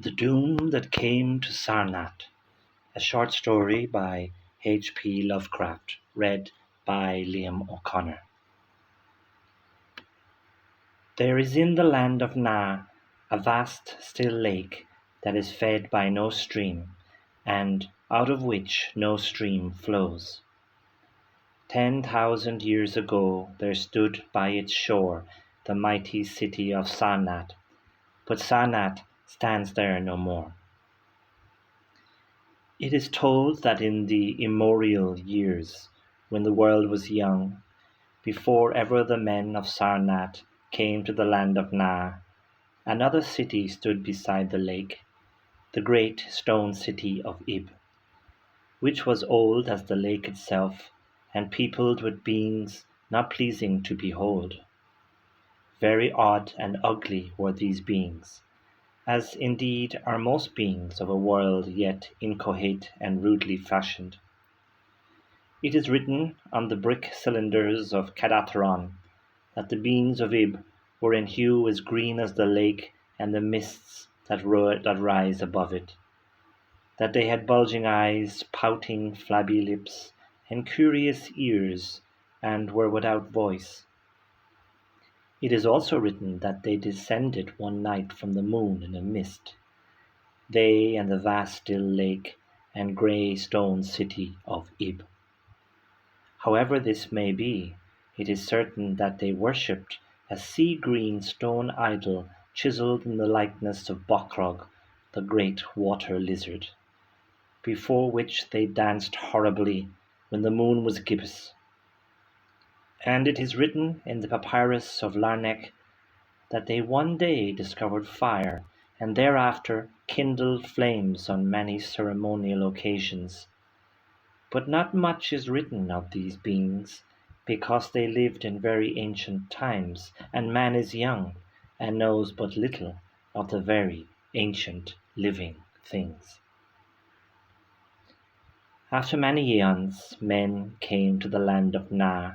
The Doom That Came to Sarnath, a short story by H.P. Lovecraft, read by Liam O'Connor. There is in the land of Na a vast still lake that is fed by no stream, and out of which no stream flows. 10,000 years ago there stood by its shore the mighty city of Sarnath, but Sarnath stands there no more. It is told that in the immemorial years, when the world was young, before ever the men of Sarnath came to the land of Na, another city stood beside the lake, the great stone city of Ib, which was old as the lake itself, and peopled with beings not pleasing to behold. Very odd and ugly were these beings, as indeed are most beings of a world yet inchoate and rudely fashioned. It is written on the brick cylinders of Cadatharon that the beings of Ib were in hue as green as the lake and the mists that rise above it, that they had bulging eyes, pouting flabby lips, and curious ears, and were without voice. It is also written that they descended one night from the moon in a mist, they and the vast still lake and grey stone city of Ib. However this may be, it is certain that they worshipped a sea-green stone idol chiselled in the likeness of Bocrog, the great water lizard, before which they danced horribly when the moon was gibbous. And it is written in the papyrus of Larnac that they one day discovered fire and thereafter kindled flames on many ceremonial occasions. But not much is written of these beings, because they lived in very ancient times, and man is young and knows but little of the very ancient living things. After many aeons, men came to the land of Na,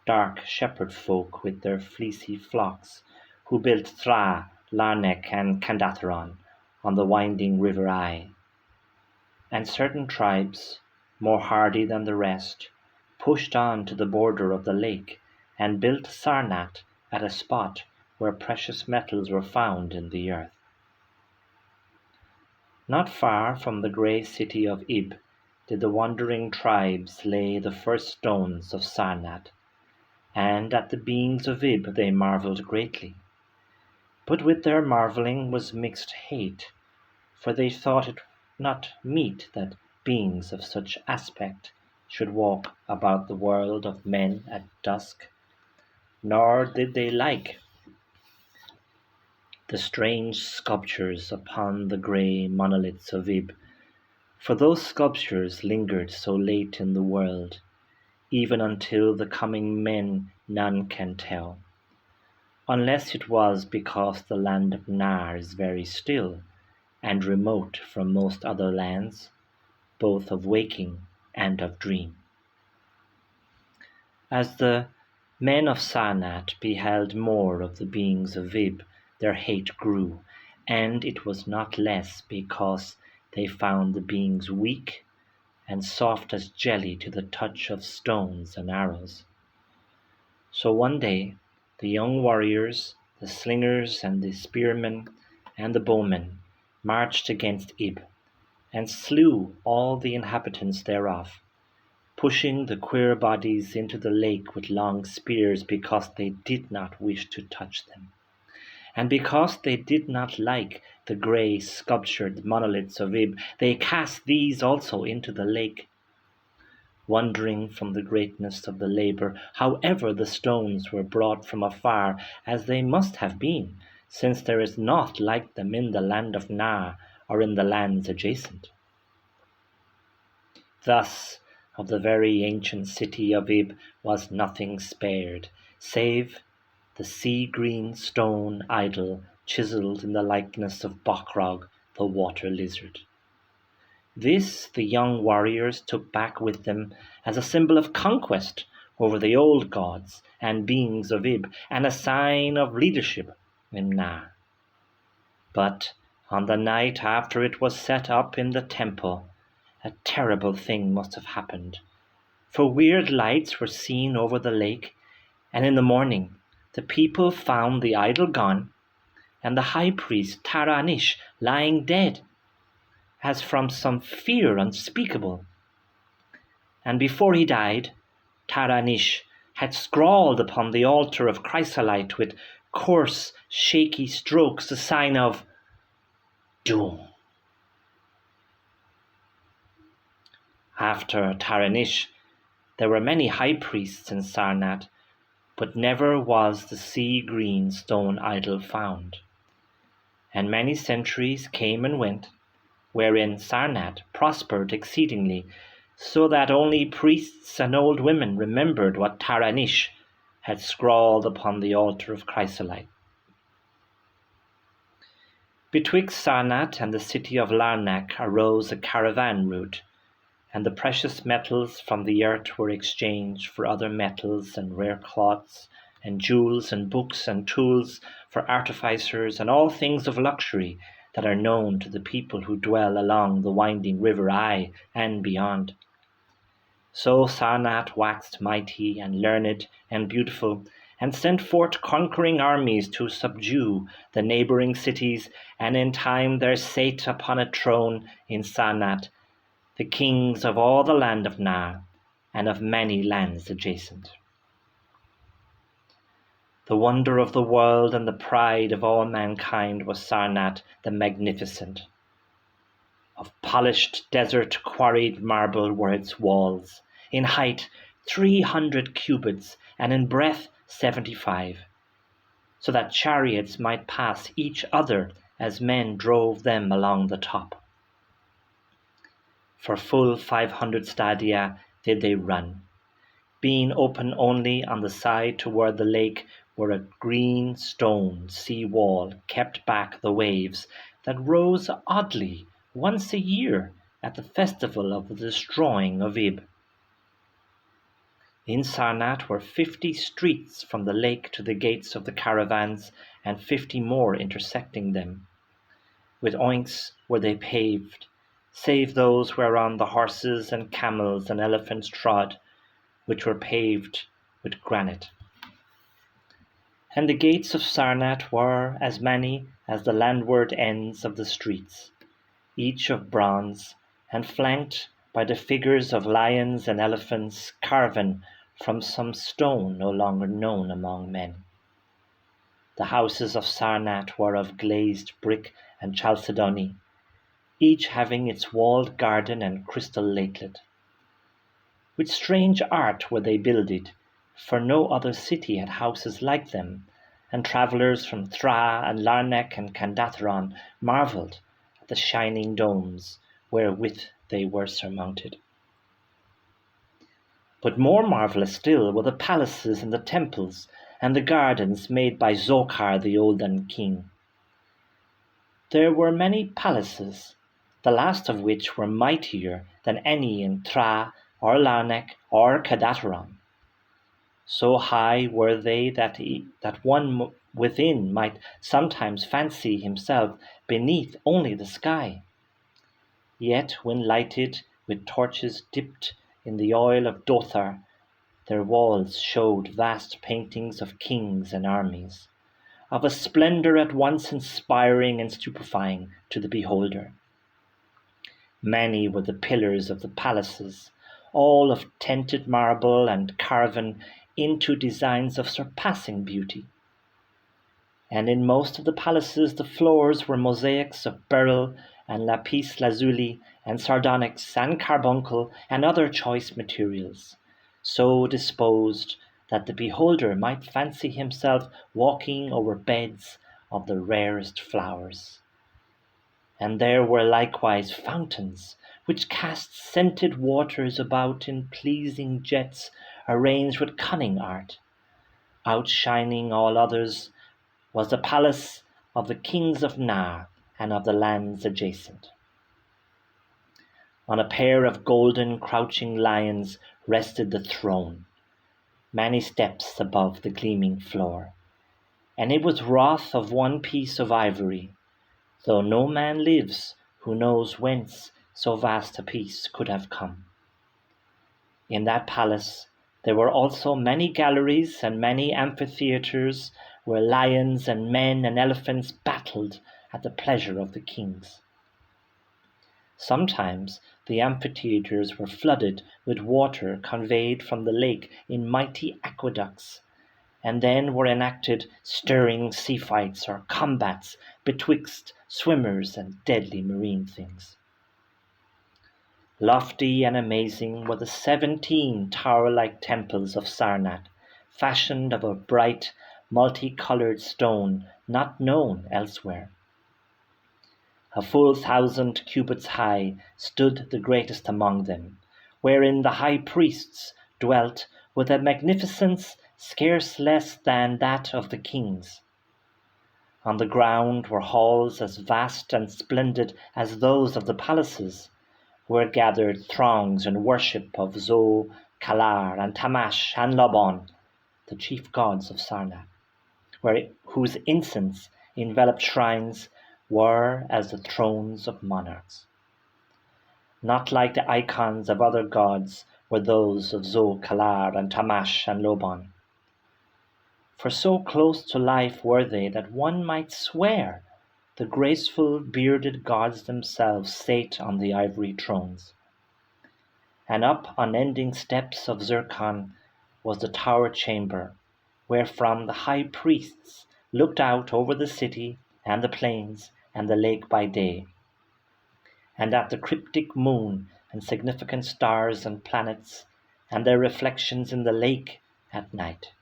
dark shepherd folk with their fleecy flocks, who built Thra, Larnac, and Candatharon on the winding river Ai. And certain tribes, more hardy than the rest, pushed on to the border of the lake and built Sarnath at a spot where precious metals were found in the earth. Not far from the grey city of Ib did the wandering tribes lay the first stones of Sarnath, and at the beings of Ib they marvelled greatly. But with their marvelling was mixed hate, for they thought it not meet that beings of such aspect should walk about the world of men at dusk, nor did they like the strange sculptures upon the grey monoliths of Ib, for those sculptures lingered so late in the world, even until the coming men none can tell, unless it was because the land of Na is very still and remote from most other lands, both of waking and of dream. As the men of Sarnath beheld more of the beings of Ib, their hate grew, and it was not less because they found the beings weak and soft as jelly to the touch of stones and arrows. So one day the young warriors, the slingers and the spearmen and the bowmen marched against Ib, and slew all the inhabitants thereof, pushing the queer bodies into the lake with long spears because they did not wish to touch them, and because they did not like the grey sculptured monoliths of Ib, they cast these also into the lake, wondering from the greatness of the labour, however the stones were brought from afar, as they must have been, since there is naught like them in the land of Na or in the lands adjacent. Thus of the very ancient city of Ib was nothing spared, save the sea-green stone idol chiselled in the likeness of Bocrog, the water lizard. This the young warriors took back with them as a symbol of conquest over the old gods and beings of Ib, and a sign of leadership in Na. But On the night after it was set up in the temple, a terrible thing must have happened, for weird lights were seen over the lake, and in the morning the people found the idol gone and the high priest Taranish lying dead, as from some fear unspeakable. And before he died, Taranish had scrawled upon the altar of chrysolite with coarse, shaky strokes the sign of doom. After Taranish, there were many high priests in Sarnath, but never was the sea-green stone idol found. And many centuries came and went, wherein Sarnath prospered exceedingly, so that only priests and old women remembered what Taranish had scrawled upon the altar of chrysolite. Betwixt Sarnath and the city of Larnac arose a caravan route, and the precious metals from the earth were exchanged for other metals and rare cloths, and jewels and books and tools for artificers and all things of luxury that are known to the people who dwell along the winding river Ai and beyond. So Sarnath waxed mighty and learned and beautiful, and sent forth conquering armies to subdue the neighboring cities, and in time there sate upon a throne in Sarnath the kings of all the land of Na, and of many lands adjacent. The wonder of the world and the pride of all mankind was Sarnath the Magnificent. Of polished desert quarried marble were its walls, in height 300 cubits, and in breadth 75, so that chariots might pass each other as men drove them along the top. For full 500 stadia did they run, being open only on the side toward the lake, where a green stone sea wall kept back the waves that rose oddly once a year at the festival of the destroying of Ib. In Sarnath were 50 streets from the lake to the gates of the caravans, and 50 more intersecting them. With oinks were they paved, save those whereon the horses and camels and elephants trod, which were paved with granite. And the gates of Sarnath were as many as the landward ends of the streets, each of bronze, and flanked by the figures of lions and elephants carven from some stone no longer known among men. The houses of Sarnath were of glazed brick and chalcedony, each having its walled garden and crystal lakelet. With strange art were they builded, for no other city had houses like them, and travellers from Thra and Larnac and Candatheron marvelled at the shining domes wherewith they were surmounted. But more marvellous still were the palaces and the temples and the gardens made by Zokhar the olden king. There were many palaces, the last of which were mightier than any in Thra or Larnac or Candatheron. So high were they that one within might sometimes fancy himself beneath only the sky. Yet when lighted with torches dipped in the oil of Dothar, their walls showed vast paintings of kings and armies, of a splendour at once inspiring and stupefying to the beholder. Many were the pillars of the palaces, all of tinted marble and carven into designs of surpassing beauty. And in most of the palaces the floors were mosaics of beryl and lapis lazuli and sardonyx and carbuncle and other choice materials, so disposed that the beholder might fancy himself walking over beds of the rarest flowers. And there were likewise fountains, which cast scented waters about in pleasing jets arranged with cunning art. Outshining all others was the palace of the kings of Nar and of the lands adjacent. On a pair of golden crouching lions rested the throne, many steps above the gleaming floor, and it was wrought of one piece of ivory, though no man lives who knows whence so vast a peace could have come. In that palace there were also many galleries and many amphitheatres where lions and men and elephants battled at the pleasure of the kings. Sometimes the amphitheatres were flooded with water conveyed from the lake in mighty aqueducts, and then were enacted stirring sea fights or combats betwixt swimmers and deadly marine things. Lofty and amazing were the 17 tower-like temples of Sarnath, fashioned of a bright, multicolored stone not known elsewhere. A full 1,000 cubits high stood the greatest among them, wherein the high priests dwelt with a magnificence scarce less than that of the kings. On the ground were halls as vast and splendid as those of the palaces, where gathered throngs in worship of Zo, Kalar, and Tamash, and Lobon, the chief gods of Sarnath, whose incense enveloped shrines were as the thrones of monarchs. Not like the icons of other gods were those of Zo, Kalar, and Tamash, and Lobon. For so close to life were they that one might swear the graceful bearded gods themselves sate on the ivory thrones. And up unending steps of zircon was the tower chamber, wherefrom the high priests looked out over the city and the plains and the lake by day, and at the cryptic moon and significant stars and planets and their reflections in the lake at night.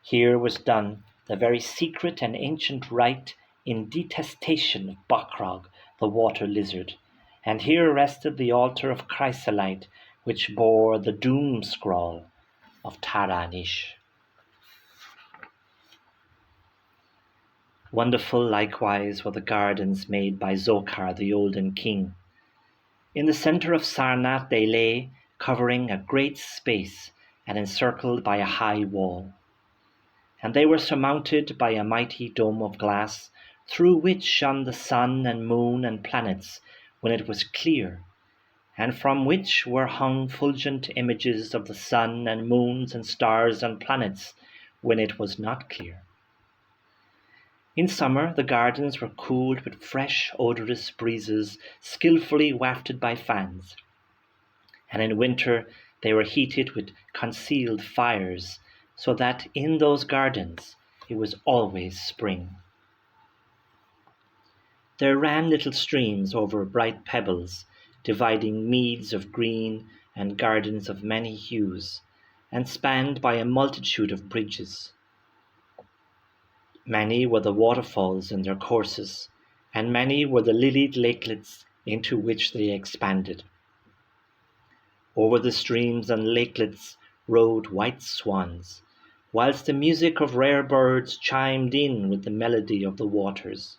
Here was done the very secret and ancient rite in detestation of Bacrog, the water lizard, and here rested the altar of chrysolite, which bore the doom scroll of Taranish. Wonderful likewise were the gardens made by Zokar, the olden king. In the centre of Sarnath they lay, covering a great space and encircled by a high wall. And they were surmounted by a mighty dome of glass, through which shone the sun and moon and planets when it was clear, and from which were hung fulgent images of the sun and moons and stars and planets when it was not clear. In summer the gardens were cooled with fresh odorous breezes skillfully wafted by fans, and in winter they were heated with concealed fires, so that in those gardens it was always spring. There ran little streams over bright pebbles, dividing meads of green and gardens of many hues, and spanned by a multitude of bridges. Many were the waterfalls in their courses, and many were the lilied lakelets into which they expanded. Over the streams and lakelets rode white swans, whilst the music of rare birds chimed in with the melody of the waters.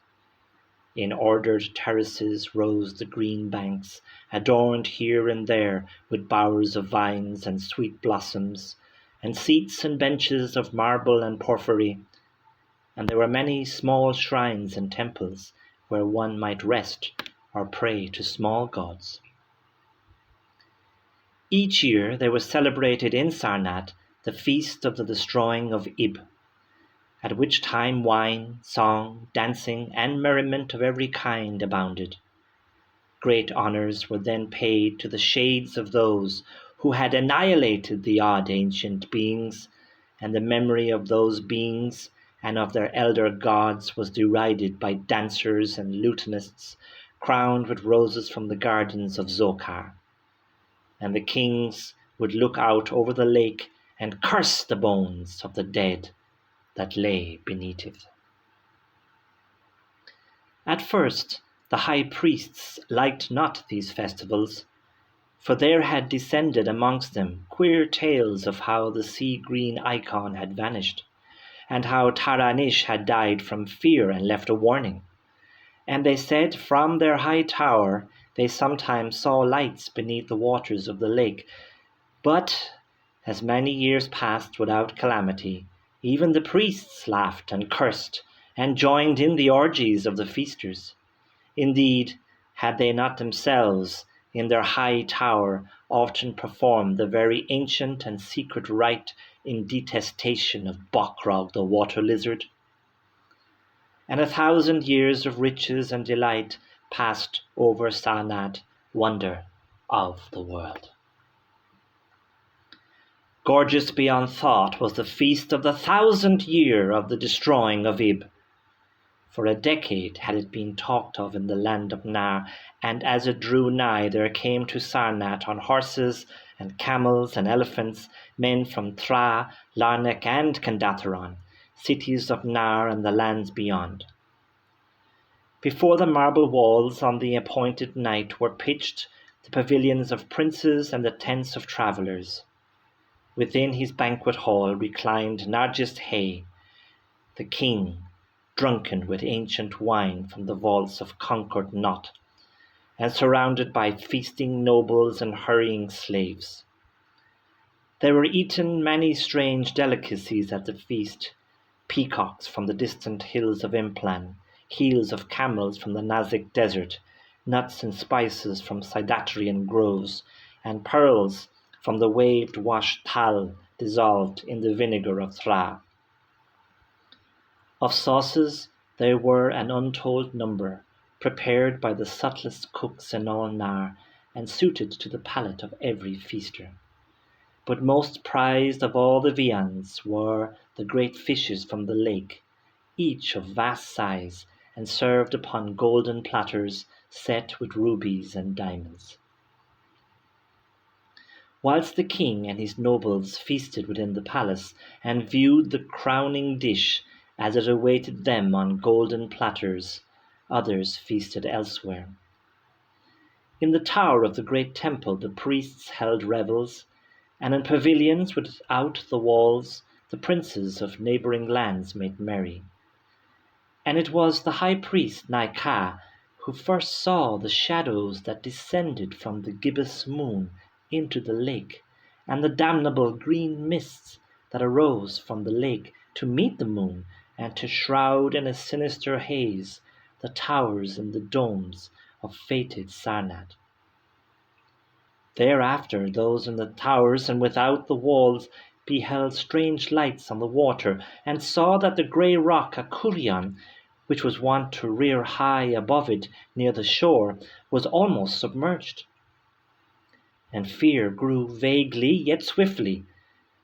In ordered terraces rose the green banks, adorned here and there with bowers of vines and sweet blossoms, and seats and benches of marble and porphyry, and there were many small shrines and temples where one might rest or pray to small gods. Each year there was celebrated in Sarnath the feast of the destroying of Ib, at which time wine, song, dancing, and merriment of every kind abounded. Great honours were then paid to the shades of those who had annihilated the odd ancient beings, and the memory of those beings and of their elder gods was derided by dancers and lutanists, crowned with roses from the gardens of Zokar. And the kings would look out over the lake and curse the bones of the dead that lay beneath it. At first, the high priests liked not these festivals, for there had descended amongst them queer tales of how the sea-green icon had vanished, and how Taranish had died from fear and left a warning. And they said from their high tower they sometimes saw lights beneath the waters of the lake. But as many years passed without calamity, even the priests laughed and cursed, and joined in the orgies of the feasters. Indeed, had they not themselves, in their high tower, often performed the very ancient and secret rite in detestation of Bockrog the water lizard? And 1,000 years of riches and delight passed over Sarnath, wonder of the world. Gorgeous beyond thought was the feast of the 1,000th year of the destroying of Ib. For a decade had it been talked of in the land of Nar, and as it drew nigh there came to Sarnath on horses and camels and elephants men from Thra, Larnac, and Candatharon, cities of Nar and the lands beyond. Before the marble walls on the appointed night were pitched the pavilions of princes and the tents of travellers. Within his banquet hall reclined Nargis Hay, the king, drunken with ancient wine from the vaults of conquered Not, and surrounded by feasting nobles and hurrying slaves. There were eaten many strange delicacies at the feast, peacocks from the distant hills of Implan, heels of camels from the Nazik desert, nuts and spices from Sidatrian groves, and pearls from the waved-washed tal dissolved in the vinegar of Thra. Of sauces there were an untold number, prepared by the subtlest cooks in all Nar, and suited to the palate of every feaster. But most prized of all the viands were the great fishes from the lake, each of vast size, and served upon golden platters set with rubies and diamonds. Whilst the king and his nobles feasted within the palace, and viewed the crowning dish as it awaited them on golden platters, others feasted elsewhere. In the tower of the great temple the priests held revels, and in pavilions without the walls the princes of neighbouring lands made merry. And it was the high priest Naika who first saw the shadows that descended from the gibbous moon into the lake, and the damnable green mists that arose from the lake to meet the moon and to shroud in a sinister haze the towers and the domes of fated Sarnath. Thereafter those in the towers and without the walls beheld strange lights on the water, and saw that the grey rock Akurion, which was wont to rear high above it near the shore, was almost submerged. And fear grew vaguely yet swiftly,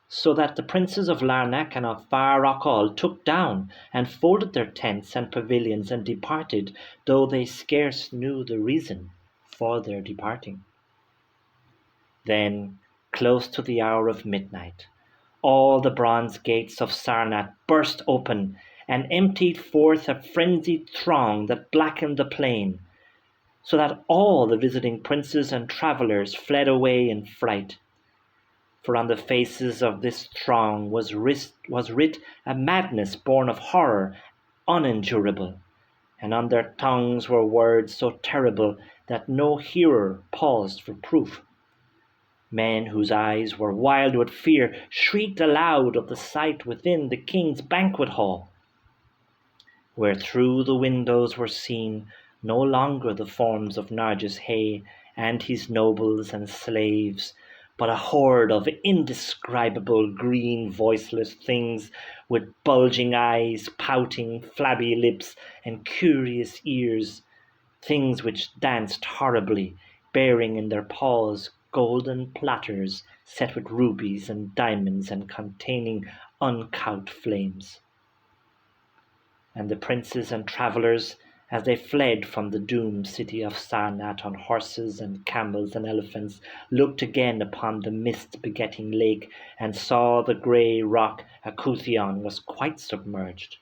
so that the princes of Larnac and of Far Rockall took down and folded their tents and pavilions and departed, though they scarce knew the reason for their departing. Then, close to the hour of midnight, all the bronze gates of Sarnath burst open and emptied forth a frenzied throng that blackened the plain, so that all the visiting princes and travellers fled away in fright. For on the faces of this throng was writ a madness born of horror unendurable, and on their tongues were words so terrible that no hearer paused for proof. Men whose eyes were wild with fear shrieked aloud of the sight within the king's banquet hall, where through the windows were seen no longer the forms of Nargis Hay and his nobles and slaves, but a horde of indescribable green voiceless things with bulging eyes, pouting flabby lips, and curious ears, things which danced horribly, bearing in their paws golden platters set with rubies and diamonds and containing uncouth flames. And the princes and travellers, as they fled from the doomed city of Sarnath on horses and camels and elephants, looked again upon the mist-begetting lake, and saw the grey rock Akuthion was quite submerged.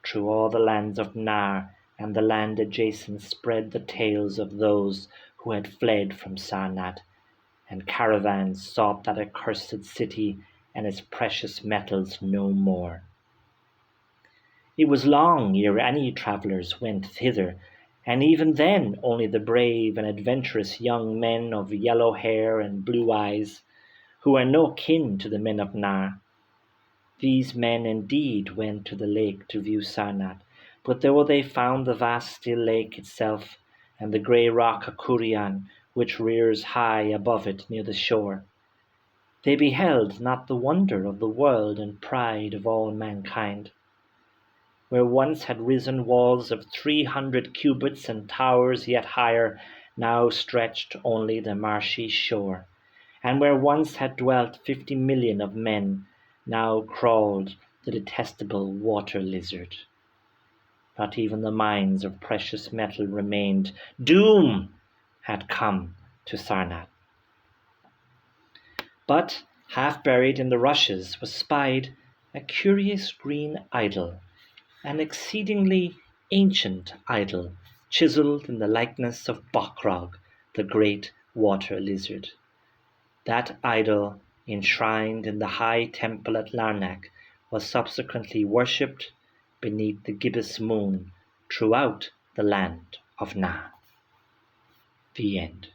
Through all the lands of Nar and the land adjacent spread the tales of those who had fled from Sarnath, and caravans sought that accursed city and its precious metals no more. It was long ere any travellers went thither, and even then only the brave and adventurous young men of yellow hair and blue eyes, who are no kin to the men of Nar. These men indeed went to the lake to view Sarnath, but though they found the vast still lake itself, and the grey rock Akurian, which rears high above it near the shore, they beheld not the wonder of the world and pride of all mankind. Where once had risen walls of 300 cubits and towers yet higher, now stretched only the marshy shore. And where once had dwelt 50 million of men, now crawled the detestable water lizard. Not even the mines of precious metal remained. Doom had come to Sarnath. But half buried in the rushes was spied a curious green idol, an exceedingly ancient idol, chiselled in the likeness of Bockrog, the great water lizard. That idol, enshrined in the high temple at Larnac, was subsequently worshipped beneath the gibbous moon throughout the land of Na. The end.